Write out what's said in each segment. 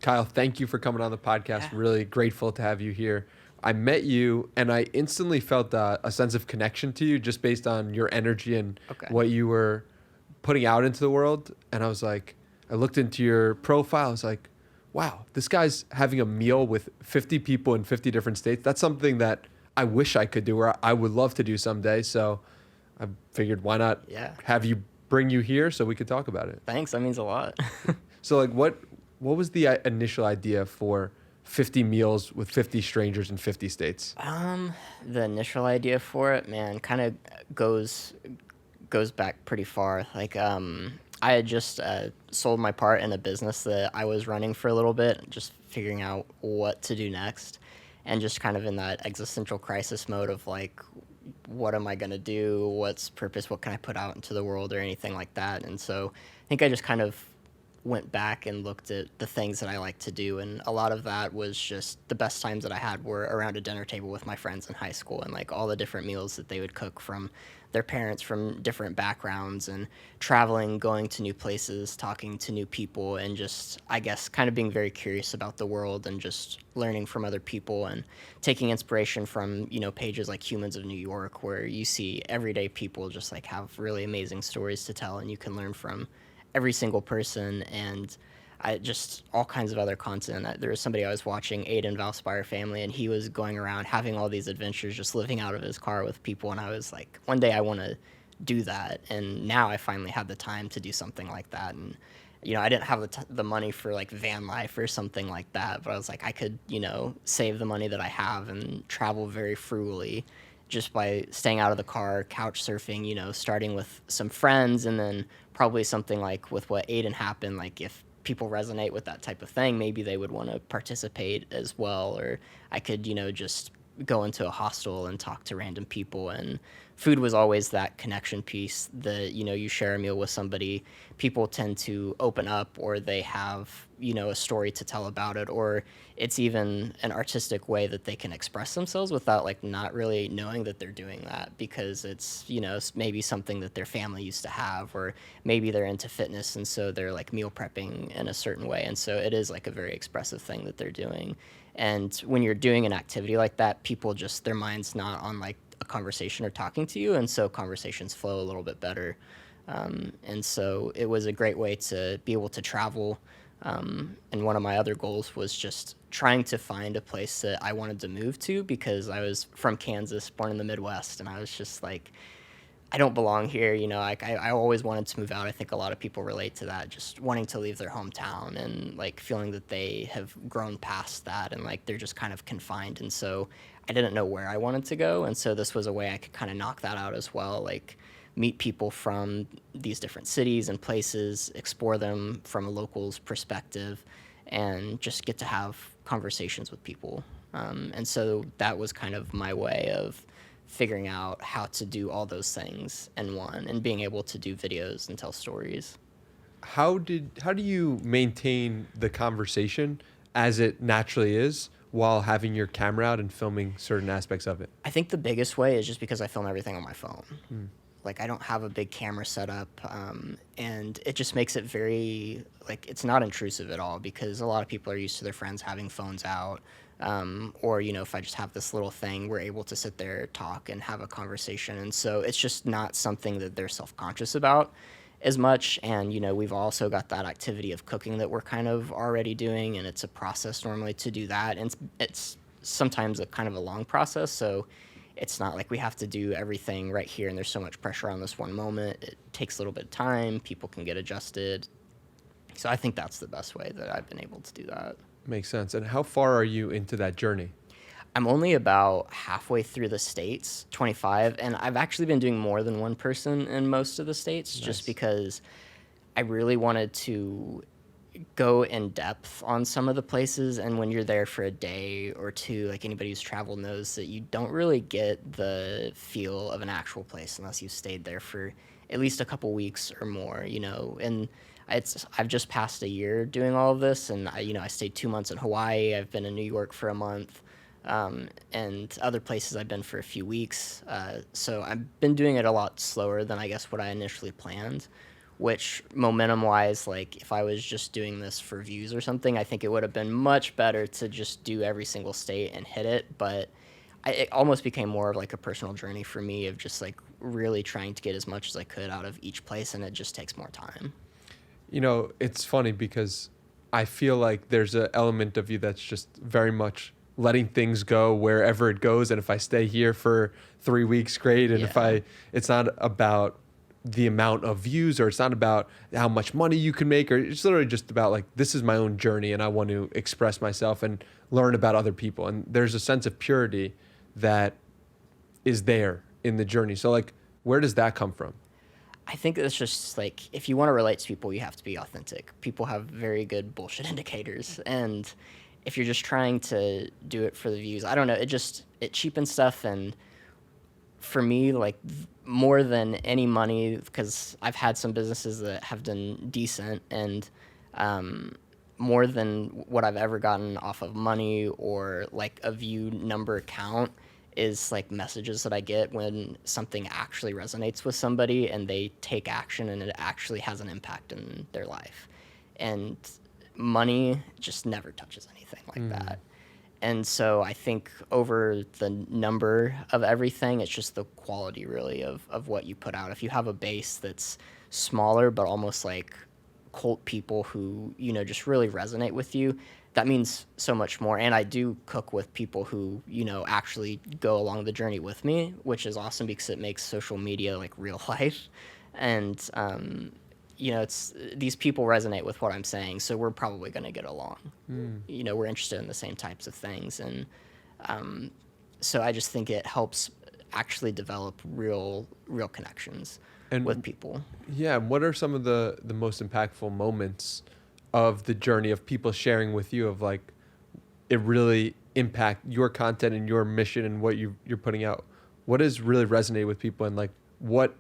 Kyle, thank you for coming on the podcast. Yeah. Really grateful to have you here. I met you and I instantly felt a sense of connection to you just based on your energy and Okay. what you were putting out into the world. And I was like, I looked into your profile. I was like, wow, this guy's having a meal with 50 people in 50 different states. That's something that I wish I could do or I would love to do someday. So I figured, why not Yeah. have you bring you here so we could talk about it? Thanks. That means a lot. So like what was the initial idea for 50 meals with 50 strangers in 50 states? The initial idea for it, man, kind of goes goes back pretty far. I had just sold my part in a business that I was running for a little bit, just figuring out what to do next, and just kind of in that existential crisis mode of like, what am I gonna do? What's purpose? What can I put out into the world or anything like that? And so I think I just kind of went back and looked at the things that I like to do, and a lot of that was just the best times that I had were around a dinner table with my friends in high school, and like all the different meals that they would cook from their parents from different backgrounds, and traveling, going to new places, talking to new people, and just, I guess, kind of being very curious about the world and just learning from other people and taking inspiration from, pages like Humans of New York, where you see everyday people just like have really amazing stories to tell, and you can learn from every single person. And I just all kinds of other content. There was somebody I was watching, Aiden Valspire family, and he was going around having all these adventures, just living out of his car with people. And I was like, one day I want to do that. And now I finally had the time to do something like that. And I didn't have the money for like van life or something like that, but I was like, I could, save the money that I have and travel very frugally just by staying out of the car, couch surfing, starting with some friends, and then probably something like with what Aiden happened, like if people resonate with that type of thing, maybe they would want to participate as well. Or I could, just go into a hostel and talk to random people. And food was always that connection piece that, you share a meal with somebody, people tend to open up, or they have, a story to tell about it, or it's even an artistic way that they can express themselves without like not really knowing that they're doing that, because it's, maybe something that their family used to have, or maybe they're into fitness and so they're like meal prepping in a certain way, and so it is like a very expressive thing that they're doing. And when you're doing an activity like that, people just, their mind's not on like a conversation or talking to you, and so conversations flow a little bit better. And so it was a great way to be able to travel. And one of my other goals was just trying to find a place that I wanted to move to, because I was from Kansas, born in the Midwest, and I was just like, I don't belong here. Like I always wanted to move out. I think a lot of people relate to that, just wanting to leave their hometown and like feeling that they have grown past that and like they're just kind of confined. And so I didn't know where I wanted to go. And so this was a way I could kind of knock that out as well. Like meet people from these different cities and places, explore them from a local's perspective, and just get to have conversations with people. And so that was kind of my way of figuring out how to do all those things in one, and being able to do videos and tell stories. How do you maintain the conversation as it naturally is while having your camera out and filming certain aspects of it? I think the biggest way is just because I film everything on my phone. Like I don't have a big camera set up, and it just makes it very, like, it's not intrusive at all, because a lot of people are used to their friends having phones out, or if I just have this little thing, we're able to sit there, talk, and have a conversation. And so it's just not something that they're self-conscious about as much. And we've also got that activity of cooking that we're kind of already doing, and it's a process normally to do that, and it's sometimes a kind of a long process. So it's not like we have to do everything right here and there's so much pressure on this one moment. It takes a little bit of time. People can get adjusted. So I think that's the best way that I've been able to do that. Makes sense. And how far are you into that journey? I'm only about halfway through the states, 25, and I've actually been doing more than one person in most of the states. Nice. Just because I really wanted to go in depth on some of the places. And when you're there for a day or two, like anybody who's traveled knows that you don't really get the feel of an actual place unless you've stayed there for at least a couple weeks or more, and I've just passed a year doing all of this, and I stayed 2 months in Hawaii. I've been in New York for a month, and other places I've been for a few weeks. So I've been doing it a lot slower than I guess what I initially planned, which momentum wise, like if I was just doing this for views or something, I think it would have been much better to just do every single state and hit it. But it almost became more of like a personal journey for me of just like really trying to get as much as I could out of each place, and it just takes more time. You know, it's funny because I feel like there's an element of you that's just very much letting things go wherever it goes. And if I stay here for 3 weeks, great. And if Yeah. it's not about the amount of views, or it's not about how much money you can make, or it's literally just about like, this is my own journey and I want to express myself and learn about other people. And there's a sense of purity that is there in the journey. So like, where does that come from? I think it's just like if you want to relate to people, you have to be authentic. People have very good bullshit indicators, and if you're just trying to do it for the views, I don't know. It cheapens stuff, and for me, like more than any money, because I've had some businesses that have done decent, and um, more than what I've ever gotten off of money or like a view number count is like messages that I get when something actually resonates with somebody and they take action and it actually has an impact in their life. And money just never touches anything like that. And so I think over the number of everything, it's just the quality really of what you put out. If you have a base that's smaller but almost like cult people who, you know, just really resonate with you, that means so much more. And I do cook with people who, you know, actually go along the journey with me, which is awesome because it makes social media like real life. And you know, it's these people resonate with what I'm saying, so we're probably going to get along. You know, we're interested in the same types of things, and so I just think it helps actually develop real connections with And people. yeah, what are some of the most impactful moments of the journey of people sharing with you of like it really impact your content and your mission and what you're putting out? What has really resonated with people, and like what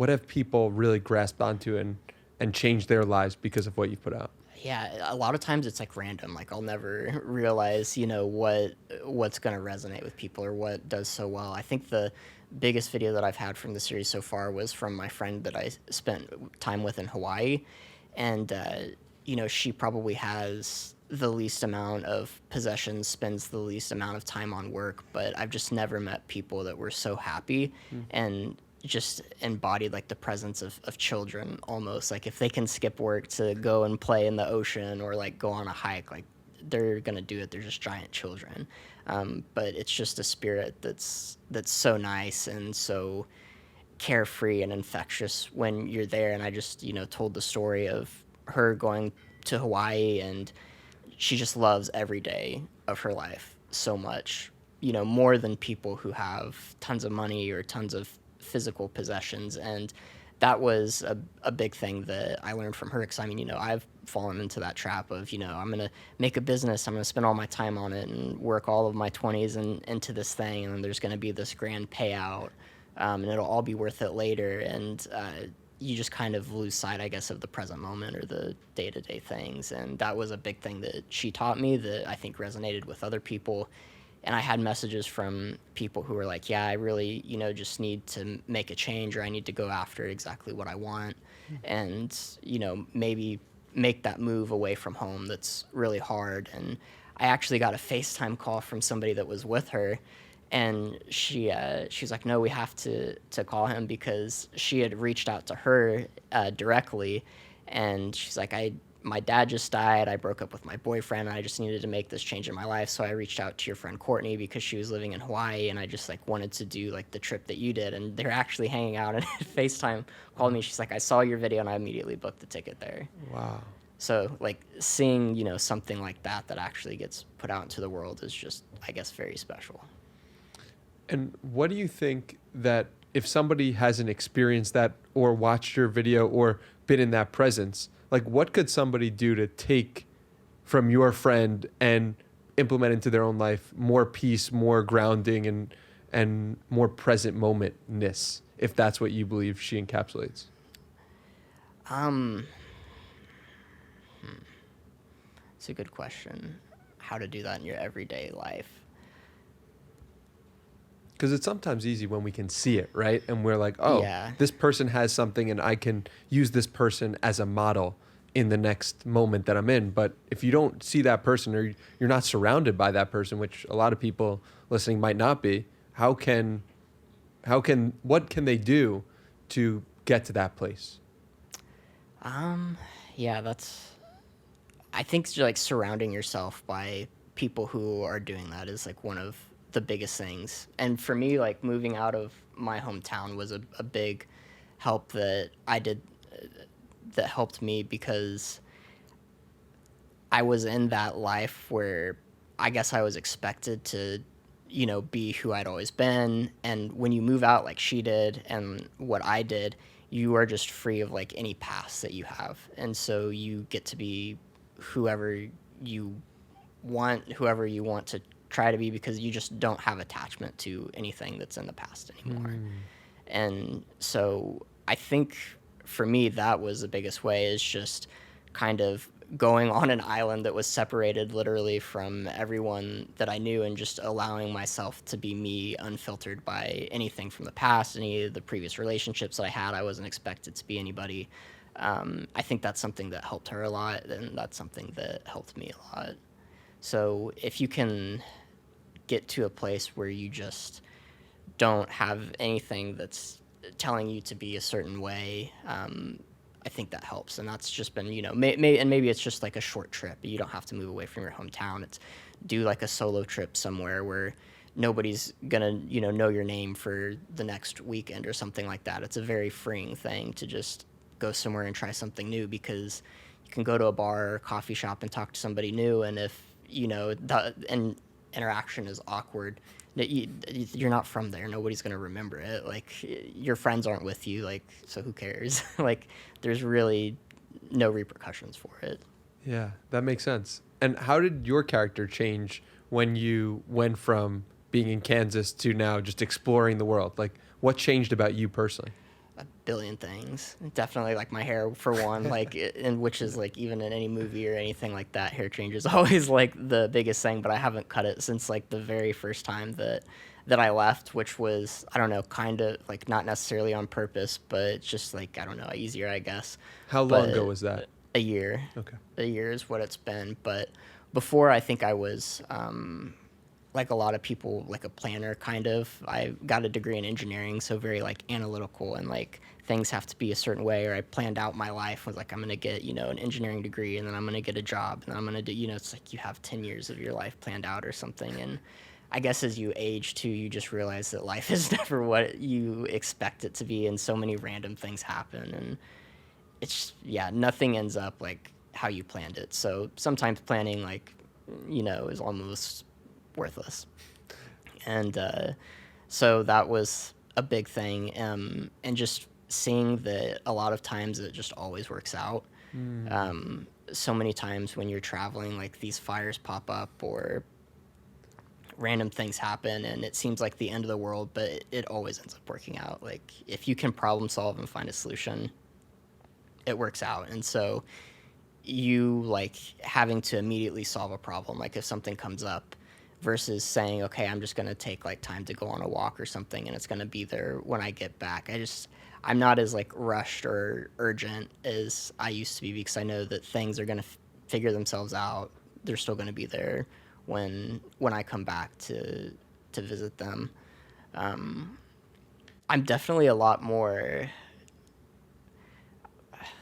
have people really grasped onto and changed their lives because of what you've put out? Yeah, a lot of times it's like random. Like I'll never realize, you know, what's going to resonate with people or what does so well. I think the biggest video that I've had from the series so far was from my friend that I spent time with in Hawaii, and you know, she probably has the least amount of possessions, spends the least amount of time on work, but I've just never met people that were so happy and just embodied like the presence of children almost. Like if they can skip work to go and play in the ocean or like go on a hike, like they're gonna do it. They're just giant children. But it's just a spirit that's so nice and so carefree and infectious when you're there. And I just, you know, told the story of her going to Hawaii, and she just loves every day of her life so much, you know, more than people who have tons of money or tons of physical possessions. And that was a big thing that I learned from her, because I mean, you know, I've fallen into that trap of, you know, I'm going to make a business, I'm going to spend all my time on it and work all of my 20s and into this thing, and then there's going to be this grand payout, and it'll all be worth it later. And you just kind of lose sight, I guess, of the present moment or the day-to-day things. And that was a big thing that she taught me that I think resonated with other people. And I had messages from people who were like, yeah, I really, you know, just need to make a change, or I need to go after exactly what I want. And, you know, maybe make that move away from home that's really hard. And I actually got a FaceTime call from somebody that was with her, and she's like, no, we have to call him, because she had reached out to her directly, and she's like, my dad just died, I broke up with my boyfriend, and I just needed to make this change in my life, so I reached out to your friend Courtney because she was living in Hawaii, and I just like wanted to do like the trip that you did. And they're actually hanging out, and FaceTime called me. She's like, I saw your video and I immediately booked the ticket there. Wow. So like seeing, you know, something like that actually gets put out into the world is just, I guess, very special. And what do you think that if somebody hasn't experienced that or watched your video or been in that presence, like what could somebody do to take from your friend and implement into their own life more peace, more grounding, and more present momentness, if that's what you believe she encapsulates? Um, it's a good question. How to do that in your everyday life. Because it's sometimes easy when we can see it, right? And we're like, oh, Yeah. this person has something and I can use this person as a model in the next moment that I'm in. But if you don't see that person or you're not surrounded by that person, which a lot of people listening might not be, what can they do to get to that place? Um, yeah, that's. I think like surrounding yourself by people who are doing that is like one of the biggest things. And for me, like moving out of my hometown was a big help that I did that helped me because I was in that life where I guess I was expected to, be who I'd always been. And when you move out like she did and what I did, you are just free of like any past that you have. And so you get to be whoever you whoever you want to try to be because you just don't have attachment to anything that's in the past anymore. And so I think for me, that was the biggest way is just kind of going on an island that was separated literally from everyone that I knew and just allowing myself to be me unfiltered by anything from the past, any of the previous relationships that I had. I wasn't expected to be anybody. I think that's something that helped her a lot, and that's something that helped me a lot. So if you can get to a place where you just don't have anything that's telling you to be a certain way, I think that helps. And that's just been, and maybe it's just like a short trip. You don't have to move away from your hometown. It's do like a solo trip somewhere where nobody's gonna, know your name for the next weekend or something like that. It's a very freeing thing to just go somewhere and try something new because you can go to a bar or coffee shop and talk to somebody new. And if, the interaction is awkward, you're not from there. Nobody's gonna remember it. Like your friends aren't with you. Like so, who cares? Like there's really no repercussions for it. Yeah, that makes sense. And how did your character change when you went from being in Kansas to now just exploring the world? Like, what changed about you personally? A billion things. Definitely like my hair for one, like and which is like even in any movie or anything like that, hair change is always like the biggest thing, but I haven't cut it since like the very first time that I left, which was I don't know, kind of like not necessarily on purpose, but just like I don't know, easier I guess. How long ago But was that? a year. Okay. A year is what it's been, but before I think I was like a lot of people, like a planner kind of. I got a degree in engineering, so very like analytical and like things have to be a certain way. Or I planned out my life was like I'm gonna get an engineering degree and then I'm gonna get a job and I'm gonna do it's like you have 10 years of your life planned out or something. And I guess as you age too, you just realize that life is never what you expect it to be, and so many random things happen, and it's nothing ends up like how you planned it. So sometimes planning like is almost worthless. And so that was a big thing. And just seeing that a lot of times it just always works out. So many times when you're traveling, like these fires pop up or random things happen and it seems like the end of the world, but it always ends up working out. Like if you can problem solve and find a solution, it works out. And so you like having to immediately solve a problem, like if something comes up, versus saying, okay, I'm just going to take like time to go on a walk or something and it's going to be there when I get back. I'm not as like rushed or urgent as I used to be because I know that things are going to figure themselves out. They're still going to be there when I come back to visit them. I'm definitely a lot more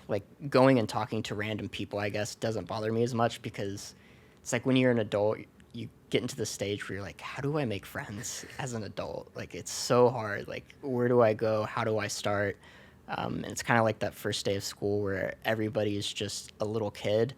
like going and talking to random people, I guess, doesn't bother me as much because it's like when you're an adult, you get into the stage where you're like, how do I make friends as an adult? Like, it's so hard. Like, where do I go? How do I start? And it's kind of like that first day of school where everybody is just a little kid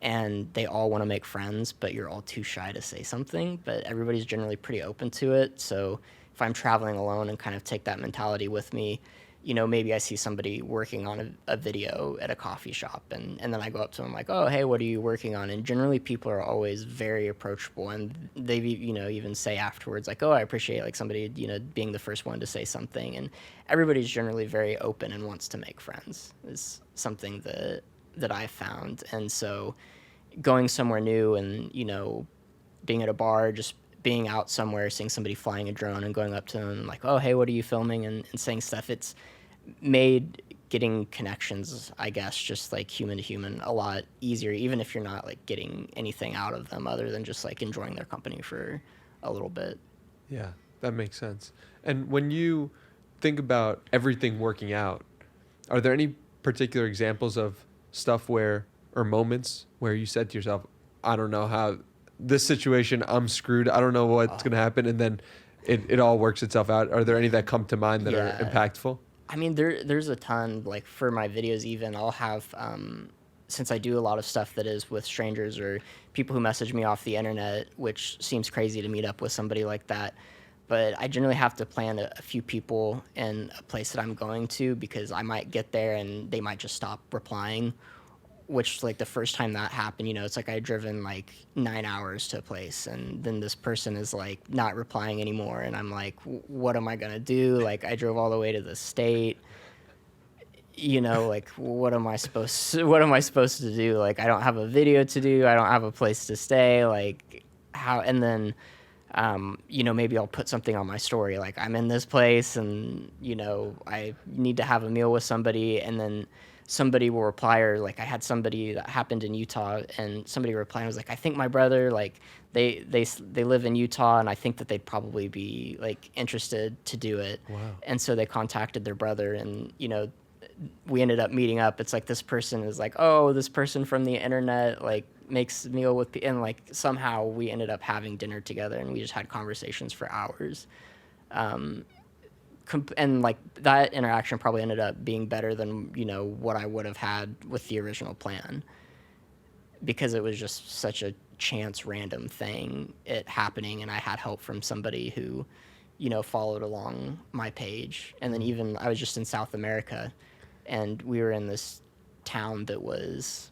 and they all want to make friends, but you're all too shy to say something. But everybody's generally pretty open to it. So if I'm traveling alone and kind of take that mentality with me, maybe I see somebody working on a video at a coffee shop and then I go up to them like, oh, hey, what are you working on? And generally people are always very approachable and they, even say afterwards like, oh, I appreciate like somebody, being the first one to say something. And everybody's generally very open and wants to make friends is something that I found. And so going somewhere new and, being at a bar, just being out somewhere, seeing somebody flying a drone and going up to them like, oh, hey, what are you filming? And saying stuff. It's made getting connections, I guess, just like human to human, a lot easier, even if you're not like getting anything out of them other than just like enjoying their company for a little bit. Yeah, that makes sense. And when you think about everything working out, are there any particular examples of stuff where, or moments where you said to yourself, I don't know how this situation, I'm screwed. I don't know what's going to happen. And then it all works itself out. Are there any that come to mind that are impactful? I mean, there's a ton. Like for my videos, even I'll have, since I do a lot of stuff that is with strangers or people who message me off the internet, which seems crazy to meet up with somebody like that. But I generally have to plan a few people in a place that I'm going to, because I might get there and they might just stop replying, which like the first time that happened, you know, it's like I had driven like 9 hours to a place and then this person is like not replying anymore. And I'm like, what am I going to do? Like I drove all the way to the state, you know, like what am I supposed to do? Like I don't have a video to do. I don't have a place to stay. Like how, and then, you know, maybe I'll put something on my story, like I'm in this place and, you know, I need to have a meal with somebody, and then somebody will reply, or like I had somebody that happened in Utah and somebody replied and was like, I think my brother, like they live in Utah and I think that they'd probably be like interested to do it. Wow. And so they contacted their brother and, you know, we ended up meeting up. It's like this person is like, oh, this person from the internet like makes meal with and like somehow we ended up having dinner together and we just had conversations for hours. And like that interaction probably ended up being better than, you know, what I would have had with the original plan, because it was just such a chance random thing it happening, and I had help from somebody who, you know, followed along my page. And then even I was just in South America and we were in this town that was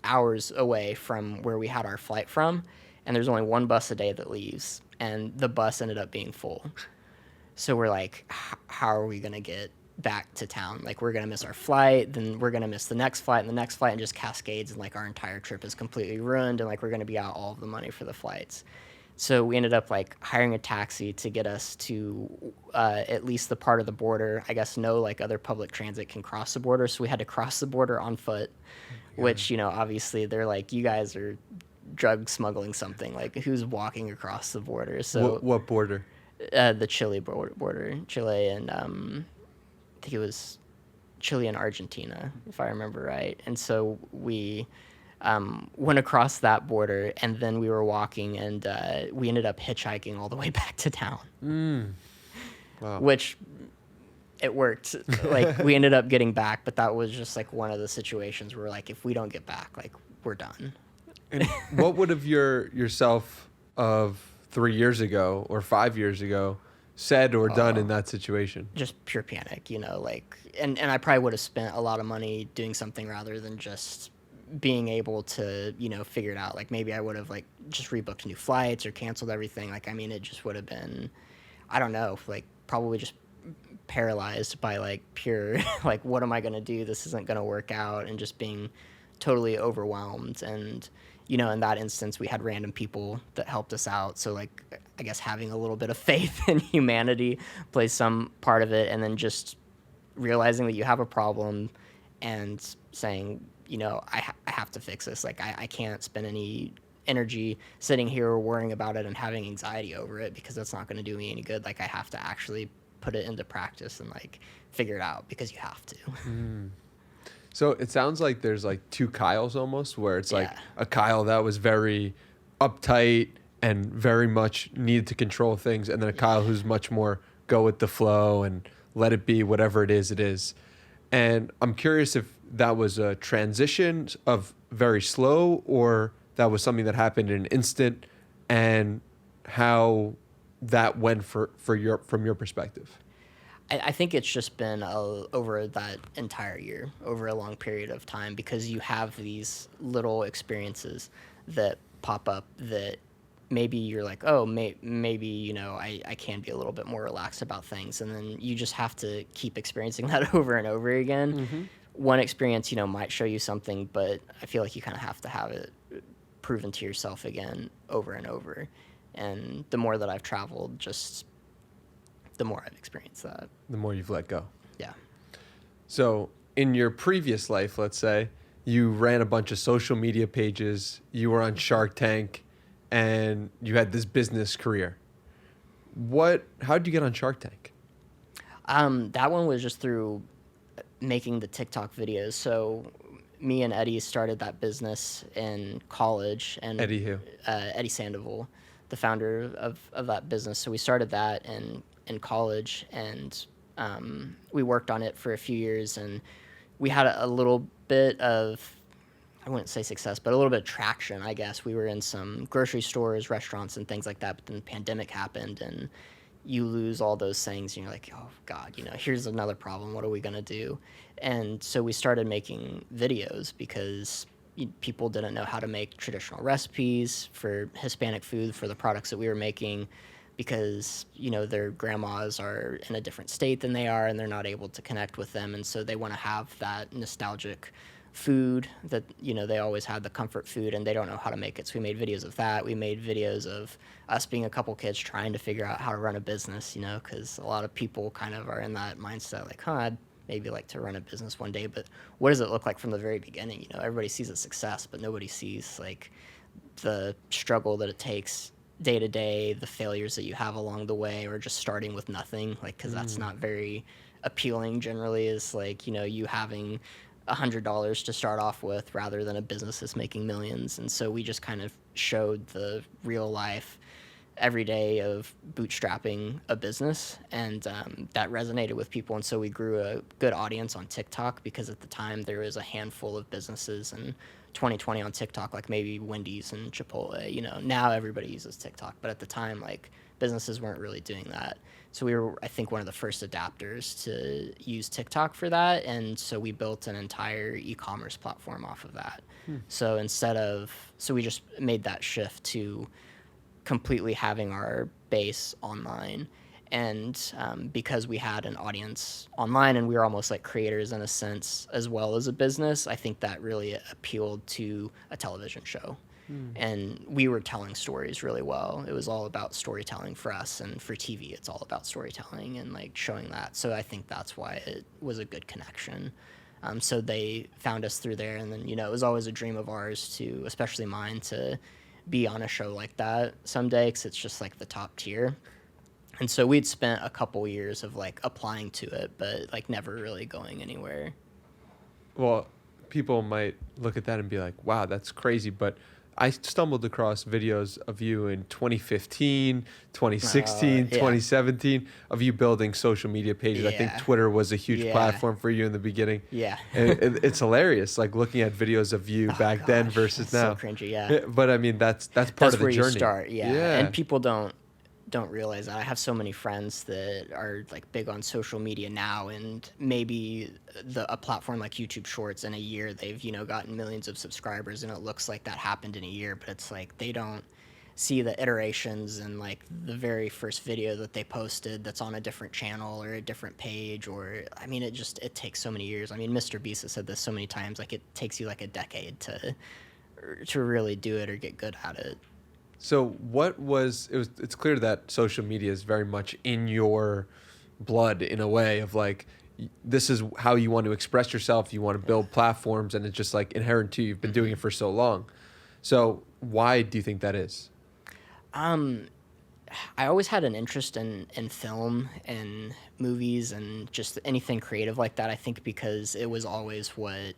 hours away from where we had our flight from, and there's only one bus a day that leaves, and the bus ended up being full. So we're like, how are we going to get back to town? Like we're going to miss our flight, then we're going to miss the next flight and the next flight, and just cascades, and like our entire trip is completely ruined, and like we're going to be out all of the money for the flights. So we ended up like hiring a taxi to get us to at least the part of the border. I guess no like other public transit can cross the border, so we had to cross the border on foot, which, you know, obviously they're like, you guys are drug smuggling something. Like who's walking across the border? So what border? The Chile border, Chile and I think it was Chile and Argentina, if I remember right. And so we went across that border, and then we were walking, and we ended up hitchhiking all the way back to town. Wow. Which it worked. Like we ended up getting back, but that was just like one of the situations where like if we don't get back, like we're done. And what would have yourself of 3 years ago or 5 years ago said or done in that situation? Just pure panic, you know, like, and I probably would have spent a lot of money doing something rather than just being able to, you know, figure it out. Like maybe I would have like just rebooked new flights or canceled everything. Like, I mean, it just would have been, I don't know, like probably just paralyzed by like pure, like, what am I going to do? This isn't going to work out, and just being totally overwhelmed. And, you know, in that instance, we had random people that helped us out. So, like, I guess having a little bit of faith in humanity plays some part of it. And then just realizing that you have a problem and saying, you know, I have to fix this. Like, I can't spend any energy sitting here worrying about it and having anxiety over it, because that's not going to do me any good. Like, I have to actually put it into practice and, like, figure it out, because you have to. So it sounds like there's like two Kyles almost, where it's like a Kyle that was very uptight and very much needed to control things, and then a Kyle who's much more go with the flow and let it be whatever it is, it is. And I'm curious if that was a transition of very slow, or that was something that happened in an instant, and how that went from your perspective. I think it's just been over that entire year, over a long period of time, because you have these little experiences that pop up that maybe you're like, oh, maybe, you know, I can be a little bit more relaxed about things. And then you just have to keep experiencing that over and over again. Mm-hmm. One experience, you know, might show you something, but I feel like you kind of have to have it proven to yourself again over and over. And the more that I've traveled, just the more I've experienced that. The more you've let go. Yeah. So in your previous life, let's say, you ran a bunch of social media pages, you were on Shark Tank, and you had this business career. How did you get on Shark Tank? That one was just through making the TikTok videos. So me and Eddie started that business in college, and Eddie who? Eddie Sandoval, the founder of that business. So we started that in college, and we worked on it for a few years, and we had a little bit of, I wouldn't say success, but a little bit of traction, I guess. We were in some grocery stores, restaurants, and things like that. But then the pandemic happened, and you lose all those things, and you're like, oh God, here's another problem. What are we gonna do? And so we started making videos because people didn't know how to make traditional recipes for Hispanic food for the products that we were making, because their grandmas are in a different state than they are, and they're not able to connect with them, and so they want to have that nostalgic food that they always had, the comfort food, and they don't know how to make it. So we made videos of that. We made videos of us being a couple kids trying to figure out how to run a business, because a lot of people kind of are in that mindset, like, I'd maybe like to run a business one day, but what does it look like from the very beginning? Everybody sees the success, but nobody sees like the struggle that it takes day to day, the failures that you have along the way, or just starting with nothing, like, because that's not very appealing generally, is like you having $100 to start off with rather than a business that's making millions. And so we just kind of showed the real life every day of bootstrapping a business, and that resonated with people. And so we grew a good audience on TikTok, because at the time there was a handful of businesses in 2020 on TikTok, like maybe Wendy's and Chipotle. Now everybody uses TikTok, but at the time, like, businesses weren't really doing that. So we were, I think, one of the first adapters to use TikTok for that, and so we built an entire e-commerce platform off of that. So so we just made that shift to completely having our base online. And because we had an audience online, and we were almost like creators in a sense as well as a business, I think that really appealed to a television show. And we were telling stories really well. It was all about storytelling for us, and for TV it's all about storytelling and like showing that. So I think that's why it was a good connection. So they found us through there, and then it was always a dream of ours to, especially mine, to be on a show like that someday, because it's just like the top tier. And so we'd spent a couple years of like applying to it, but like never really going anywhere. Well, people might look at that and be like, wow, that's crazy. But I stumbled across videos of you in 2015, 2016, Yeah. 2017 of you building social media pages. I think Yeah. Twitter was a huge Yeah. platform for you in the beginning. Yeah. And it's hilarious, like looking at videos of you back then Gosh, versus it's now. so cringy, yeah. But I mean, that's part That's of the where journey. you start, yeah. Yeah. And people don't realize that. I have so many friends that are like big on social media now, and maybe a platform like YouTube Shorts, in a year they've gotten millions of subscribers, and it looks like that happened in a year, but it's like they don't see the iterations, and like the very first video that they posted that's on a different channel or a different page, or I mean it takes so many years. I mean, Mr. Beast has said this so many times, like it takes you like a decade to really do it or get good at it. So it's clear that social media is very much in your blood in a way of like, this is how you want to express yourself. You want to build platforms, and it's just like inherent to you. You've been doing it for so long. So why do you think that is? I always had an interest in film and movies and just anything creative like that. I think because it was always what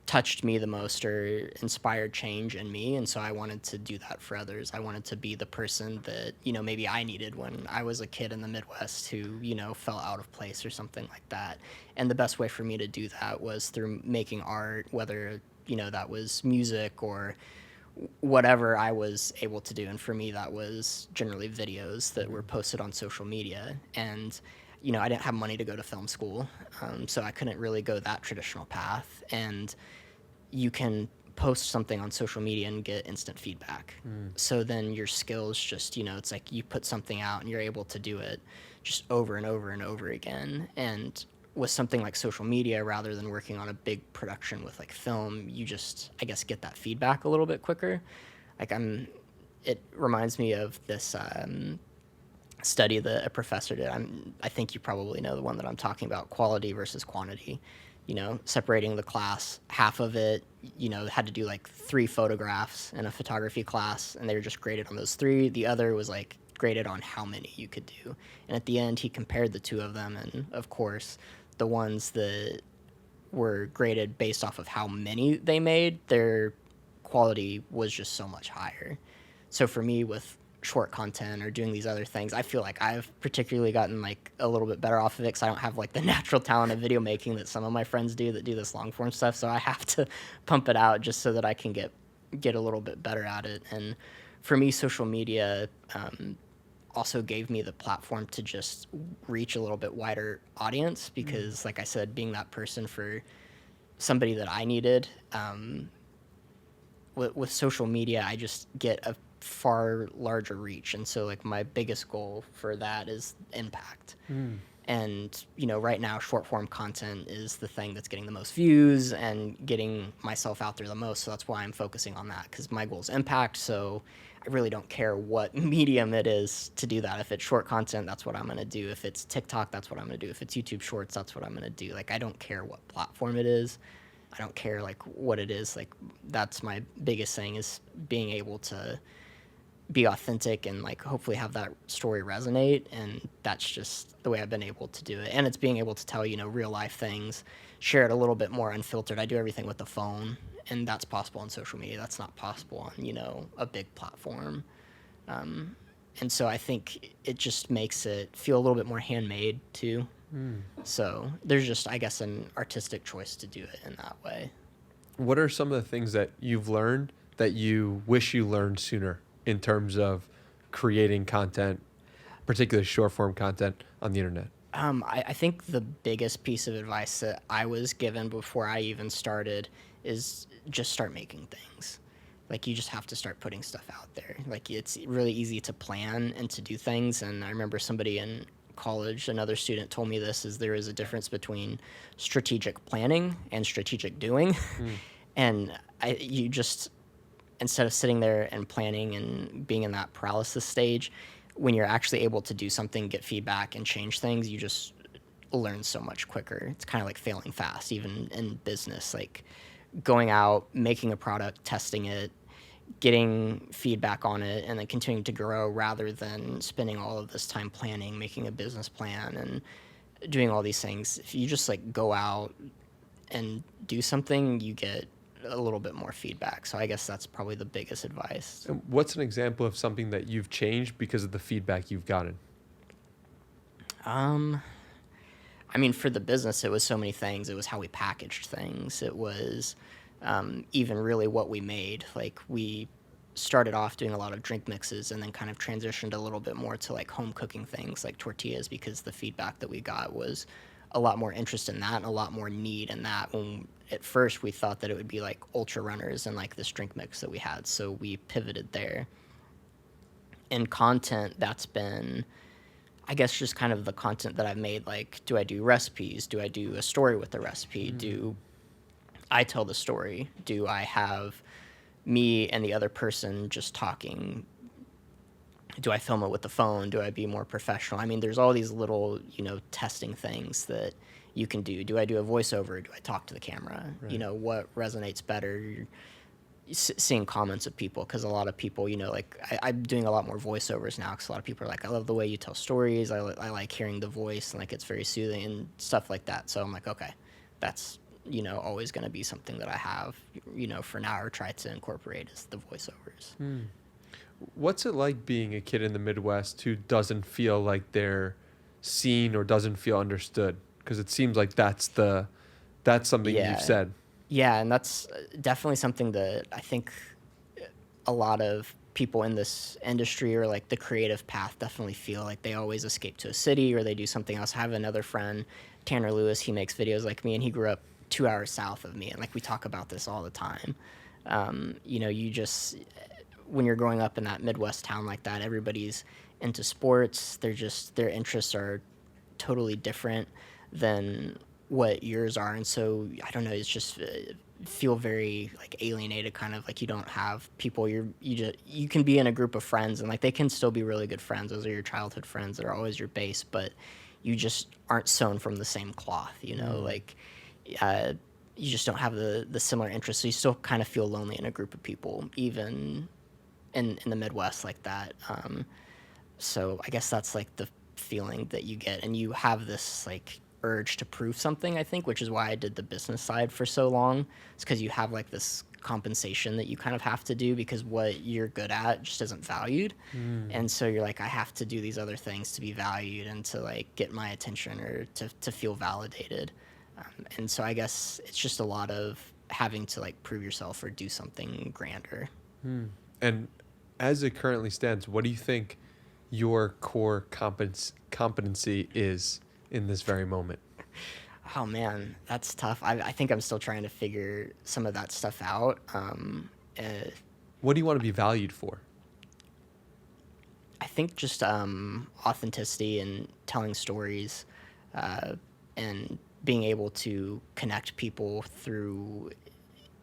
touched me the most or inspired change in me, and so I wanted to do that for others. I wanted to be the person that maybe I needed when I was a kid in the Midwest who felt out of place or something like that. And the best way for me to do that was through making art, whether that was music or whatever I was able to do. And for me, that was generally videos that were posted on social media. And I didn't have money to go to film school, so I couldn't really go that traditional path. And you can post something on social media and get instant feedback. So then your skills just, it's like you put something out and you're able to do it just over and over and over again. And with something like social media, rather than working on a big production with like film, you just, I guess, get that feedback a little bit quicker. Like it reminds me of this study that a professor did. I think you probably know the one that I'm talking about, quality versus quantity. Separating the class, half of it, had to do like 3 photographs in a photography class, and they were just graded on those 3. The other was like graded on how many you could do. And at the end, he compared the 2 of them, and of course, the ones that were graded based off of how many they made, their quality was just so much higher. So for me, with short content or doing these other things, I feel like I've particularly gotten like a little bit better off of it because I don't have like the natural talent of video making that some of my friends do that do this long form stuff. So I have to pump it out just so that I can get a little bit better at it. And for me, social media also gave me the platform to just reach a little bit wider audience because, like I said, being that person for somebody that I needed, with social media, I just get a far larger reach. And so like my biggest goal for that is impact. And right now short form content is the thing that's getting the most views and getting myself out there the most. So that's why I'm focusing on that, because my goal is impact. So I really don't care what medium it is to do that. If it's short content, that's what I'm going to do. If it's TikTok, that's what I'm going to do. If it's YouTube Shorts, that's what I'm going to do. Like, I don't care what platform it is. I don't care like what it is. Like, that's my biggest thing, is being able to be authentic and like hopefully have that story resonate. And that's just the way I've been able to do it. And it's being able to tell real life things, share it a little bit more unfiltered. I do everything with the phone, and that's possible on social media. That's not possible on a big platform. And so I think it just makes it feel a little bit more handmade too. So there's just, I guess, an artistic choice to do it in that way. What are some of the things that you've learned that you wish you learned sooner in terms of creating content, particularly short form content on the internet? I think the biggest piece of advice that I was given before I even started is just start making things. Like, you just have to start putting stuff out there. Like, it's really easy to plan and to do things. And I remember somebody in college, another student, told me this, is there is a difference between strategic planning and strategic doing. And you just, instead of sitting there and planning and being in that paralysis stage, when you're actually able to do something, get feedback, and change things, you just learn so much quicker. It's kind of like failing fast, even in business, like going out, making a product, testing it, getting feedback on it, and then continuing to grow, rather than spending all of this time planning, making a business plan, and doing all these things. If you just like go out and do something, you get a little bit more feedback. So I guess that's probably the biggest advice. And what's an example of something that you've changed because of the feedback you've gotten? I mean, for the business, it was so many things. It was how we packaged things. It was even really what we made. Like, we started off doing a lot of drink mixes and then kind of transitioned a little bit more to like home cooking things like tortillas, because the feedback that we got was a lot more interest in that and a lot more need in that. When at first we thought that it would be like ultra runners and like this drink mix that we had, so we pivoted there. In content, that's been, I guess, just kind of the content that I've made. Like, do I do recipes? Do I do a story with the recipe? Do I tell the story? Do I have me and the other person just talking? Do I film it with the phone? Do I be more professional? I mean, there's all these little, testing things that you can do. Do I do a voiceover? Do I talk to the camera? Right. What resonates better? Seeing comments of people, because a lot of people, like, I'm doing a lot more voiceovers now, because a lot of people are like, I love the way you tell stories. I like hearing the voice, and like, it's very soothing and stuff like that. So I'm like, okay, that's, always going to be something that I have, for now, or try to incorporate, is the voiceovers. What's it like being a kid in the Midwest who doesn't feel like they're seen or doesn't feel understood? Because it seems like that's something Yeah. you've said. Yeah, and that's definitely something that I think a lot of people in this industry, or like the creative path, definitely feel like they always escape to a city or they do something else. I have another friend, Tanner Lewis. He makes videos like me, and he grew up 2 hours south of me, and like, we talk about this all the time. You just, when you're growing up in that Midwest town like that, everybody's into sports. Their interests are totally different than what yours are. And so, I don't know, it's just feel very like alienated, kind of like you don't have people. You can be in a group of friends, and like they can still be really good friends. Those are your childhood friends that are always your base, but you just aren't sewn from the same cloth. Like uh, you just don't have the similar interests. So you still kind of feel lonely in a group of people, even in the Midwest like that. So I guess that's like the feeling that you get, and you have this like urge to prove something, I think, which is why I did the business side for so long. It's because you have like this compensation that you kind of have to do because what you're good at just isn't valued. And so you're like, I have to do these other things to be valued and to like get my attention or to feel validated. And so I guess it's just a lot of having to like prove yourself or do something grander. And as it currently stands, what do you think your core competency is in this very moment? Oh man, that's tough. I think I'm still trying to figure some of that stuff out. Uh, What do you want to be valued for? I think just authenticity and telling stories, and being able to connect people through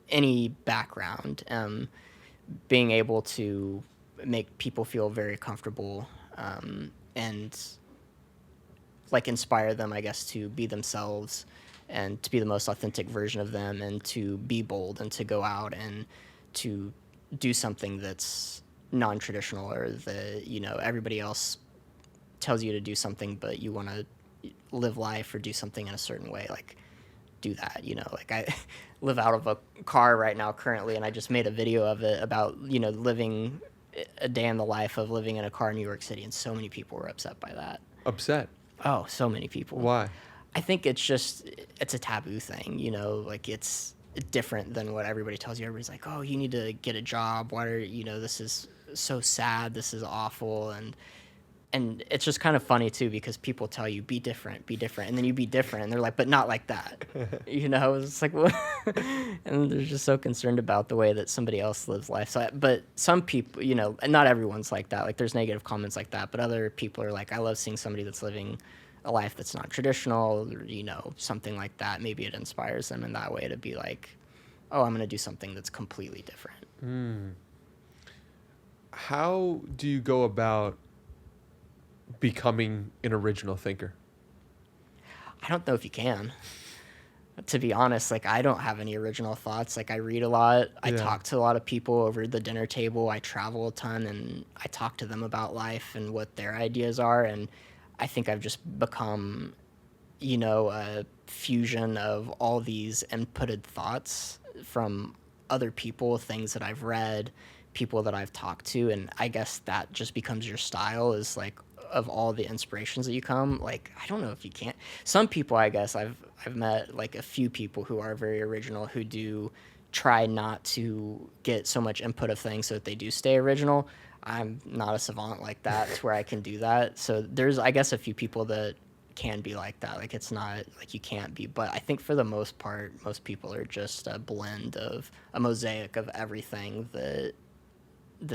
any background, being able to make people feel very comfortable, and like inspire them, I guess, to be themselves and to be the most authentic version of them and to be bold and to go out and to do something that's non-traditional or everybody else tells you to do something, but you want to live life or do something in a certain way. Like do that, like I live out of a car right now currently, and I just made a video of it about, living a day in the life of living in a car in New York City. And so many people were upset by that. Upset? Oh, so many people. Why? I think it's a taboo thing, like it's different than what everybody tells you. Everybody's like, oh, you need to get a job. Why are, this is so sad. This is awful. And it's just kind of funny too, because people tell you, be different. And then you be different. And they're like, but not like that. It's like, what? And they're just so concerned about the way that somebody else lives life. So, but some people, and not everyone's like that. Like there's negative comments like that, but other people are like, I love seeing somebody that's living a life that's not traditional, or, something like that. Maybe it inspires them in that way to be like, oh, I'm going to do something that's completely different. How do you go about becoming an original thinker? I don't know if you can. To be honest, like I don't have any original thoughts. Like I read a lot. I talk to a lot of people over the dinner table. I travel a ton and I talk to them about life and what their ideas are. And I think I've just become, a fusion of all these inputted thoughts from other people, things that I've read, people that I've talked to. And I guess that just becomes your style, is like, of all the inspirations that you come. Like I don't know if you can't. Some people, I guess I've met like a few people who are very original, who do try not to get so much input of things so that they do stay original. I'm not a savant like that to where I can do that. So there's, I guess, a few people that can be like that. Like it's not like you can't be, but I think for the most part, most people are just a blend of a mosaic of everything that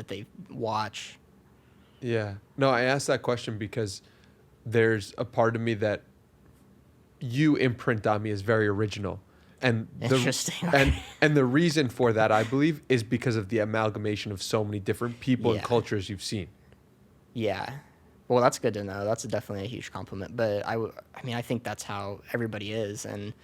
they watch. Yeah. No, I asked that question because there's a part of me that you imprint on me as very original. And Interesting. And the reason for that, I believe, is because of the amalgamation of so many different people and cultures you've seen. Yeah. Well, that's good to know. That's definitely a huge compliment. But I think that's how everybody is. And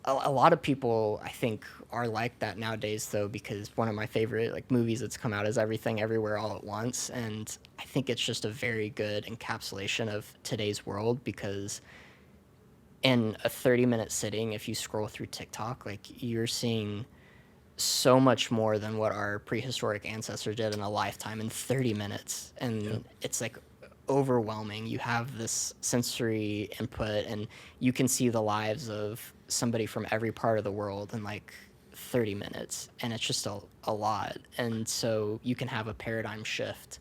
a lot of people, I think, are like that nowadays, though, because one of my favorite like movies that's come out is Everything Everywhere All at Once. And I think it's just a very good encapsulation of today's world, because in a 30-minute sitting, if you scroll through TikTok, like you're seeing so much more than what our prehistoric ancestors did in a lifetime in 30 minutes. And it's like overwhelming. You have this sensory input and you can see the lives of somebody from every part of the world in like 30 minutes. And it's just a lot. And so you can have a paradigm shift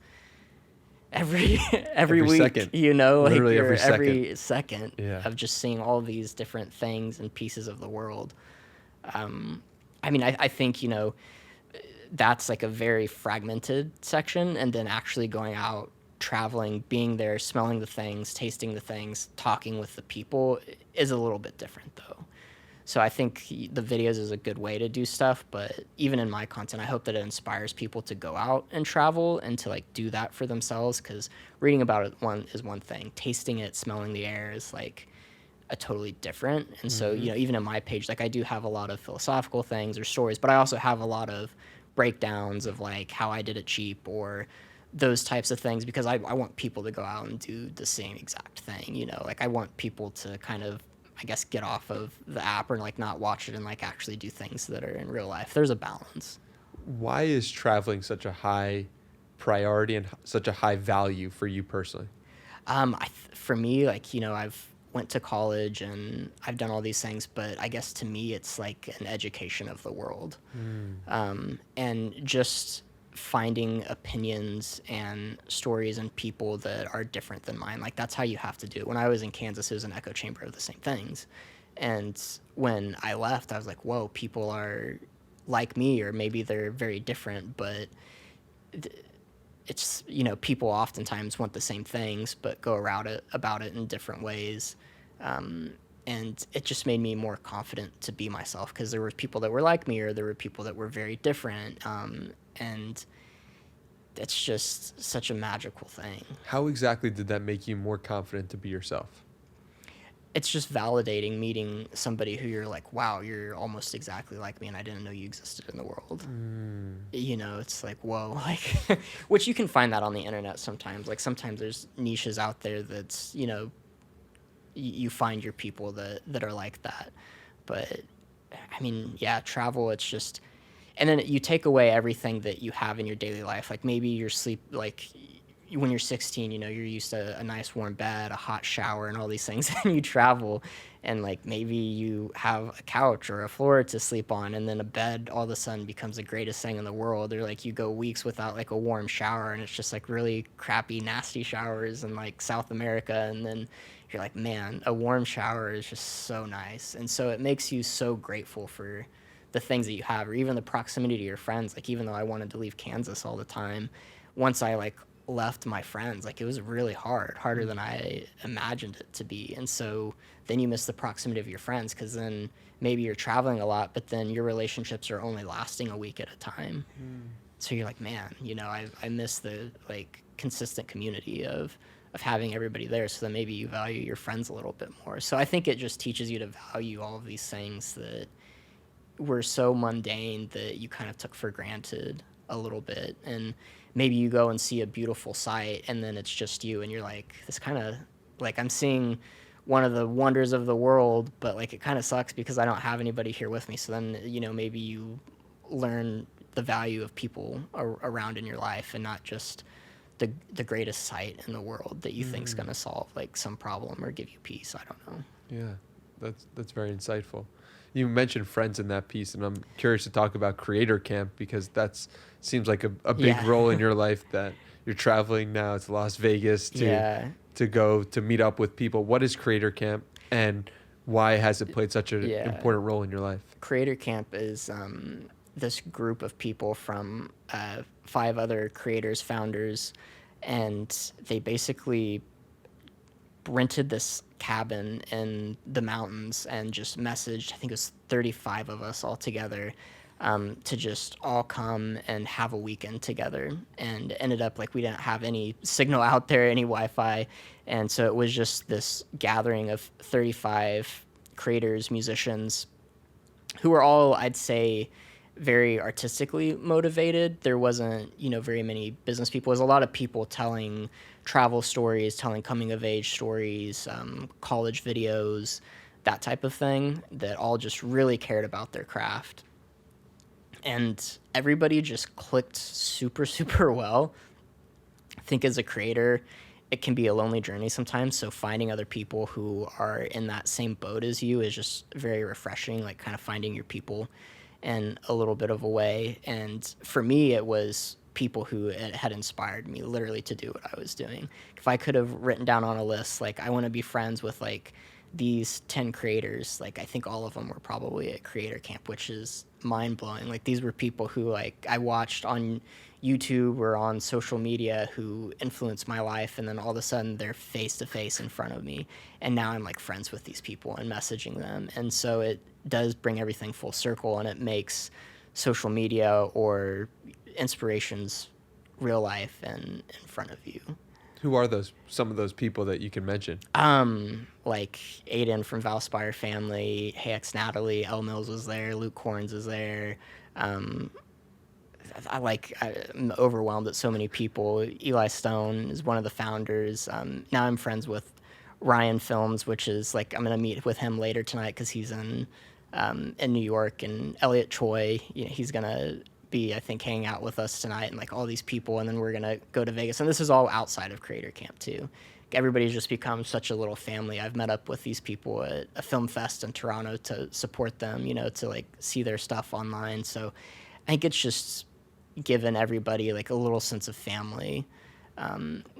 every week, second. Like Literally every second of just seeing all these different things and pieces of the world. I think, that's like a very fragmented section, and then actually going out, traveling, being there, smelling the things, tasting the things, talking with the people is a little bit different though. So I think the videos is a good way to do stuff, but even in my content, I hope that it inspires people to go out and travel and to like do that for themselves, because reading about it is one thing, tasting it, smelling the air is like a totally different. And so, Mm-hmm. even in my page, like I do have a lot of philosophical things or stories, but I also have a lot of breakdowns of like how I did it cheap or those types of things, because I want people to go out and do the same exact thing, like I want people to kind of, I guess, get off of the app or like not watch it and like actually do things that are in real life. There's a balance. Why is traveling such a high priority and such a high value for you personally? For me, like, I've went to college and I've done all these things, but I guess to me, it's like an education of the world. And just finding opinions and stories and people that are different than mine. Like that's how you have to do it. When I was in Kansas, it was an echo chamber of the same things. And when I left, I was like, whoa, people are like me, or maybe they're very different, but it's, people oftentimes want the same things but go around it about it in different ways. And it just made me more confident to be myself, because there were people that were like me, or there were people that were very different. And it's just such a magical thing. How exactly did that make you more confident to be yourself? It's just validating meeting somebody who you're like, wow, you're almost exactly like me, and I didn't know you existed in the world. It's like, whoa, like, which you can find that on the internet sometimes. Like sometimes there's niches out there that's, you find your people that are like that. But I mean, yeah, travel, it's just, and then you take away everything that you have in your daily life. Like maybe your sleep, like when you're 16, you're used to a nice warm bed, a hot shower, and all these things, and you travel, and like maybe you have a couch or a floor to sleep on, and then a bed all of a sudden becomes the greatest thing in the world. Or like you go weeks without like a warm shower, and it's just like really crappy, nasty showers in like South America, and then you're like, man, a warm shower is just so nice. And so it makes you so grateful for the things that you have, or even the proximity to your friends. Like even though I wanted to leave Kansas all the time, once I like left my friends, like it was really harder than I imagined it to be. And so then you miss the proximity of your friends, because then maybe you're traveling a lot, but then your relationships are only lasting a week at a time. So you're like, man, I miss the like consistent community of having everybody there. So then maybe you value your friends a little bit more. So I think it just teaches you to value all of these things that were so mundane that you kind of took for granted a little bit. And maybe you go and see a beautiful sight, and then it's just you, and you're like, this kind of, like, I'm seeing one of the wonders of the world, but like it kind of sucks because I don't have anybody here with me. So then, maybe you learn the value of people around in your life, and not just the greatest sight in the world that you think's going to solve like some problem or give you peace. I don't know. Yeah, that's very insightful. You mentioned friends in that piece, and I'm curious to talk about Creator Camp, because that's seems like a big Yeah. role in your life, that you're traveling now to Las Vegas to go to meet up with people. What is Creator Camp, and why has it played such an important role in your life? Creator Camp is this group of people from 5 other creators, founders, and they basically rented this cabin in the mountains and just messaged, I think it was 35 of us all together, to just all come and have a weekend together. And ended up like we didn't have any signal out there, any Wi-Fi. And so it was just this gathering of 35 creators, musicians, who were all, I'd say, very artistically motivated. There wasn't, very many business people. There's a lot of people telling travel stories, telling coming of age stories, college videos, that type of thing, that all just really cared about their craft. And everybody just clicked super, super well. I think as a creator, it can be a lonely journey sometimes. So finding other people who are in that same boat as you is just very refreshing, like kind of finding your people in a little bit of a way. And for me, it was people who had inspired me literally to do what I was doing. If I could have written down on a list, like, I want to be friends with like these 10 creators, like I think all of them were probably at Creator Camp, which is mind blowing. Like these were people who like I watched on YouTube or on social media who influenced my life, and then all of a sudden they're face to face in front of me, and now I'm like friends with these people and messaging them, and so it does bring everything full circle, and it makes social media or inspirations real life and in front of you. Who are some of those people that you can mention? Like Aiden from Valspire Family, Hex Natalie, L Mills was there, Luke Corns is there. I'm overwhelmed at so many people. Eli Stone is one of the founders. Now I'm friends with Ryan Films, which is like I'm gonna meet with him later tonight because he's in New York, and Elliot Choi, he's gonna be, I think, hanging out with us tonight, and like all these people, and then we're gonna go to Vegas, and this is all outside of Creator Camp too. Everybody's just become such a little family. I've met up with these people at a film fest in Toronto to support them, to like see their stuff online. So I think it's just given everybody like a little sense of family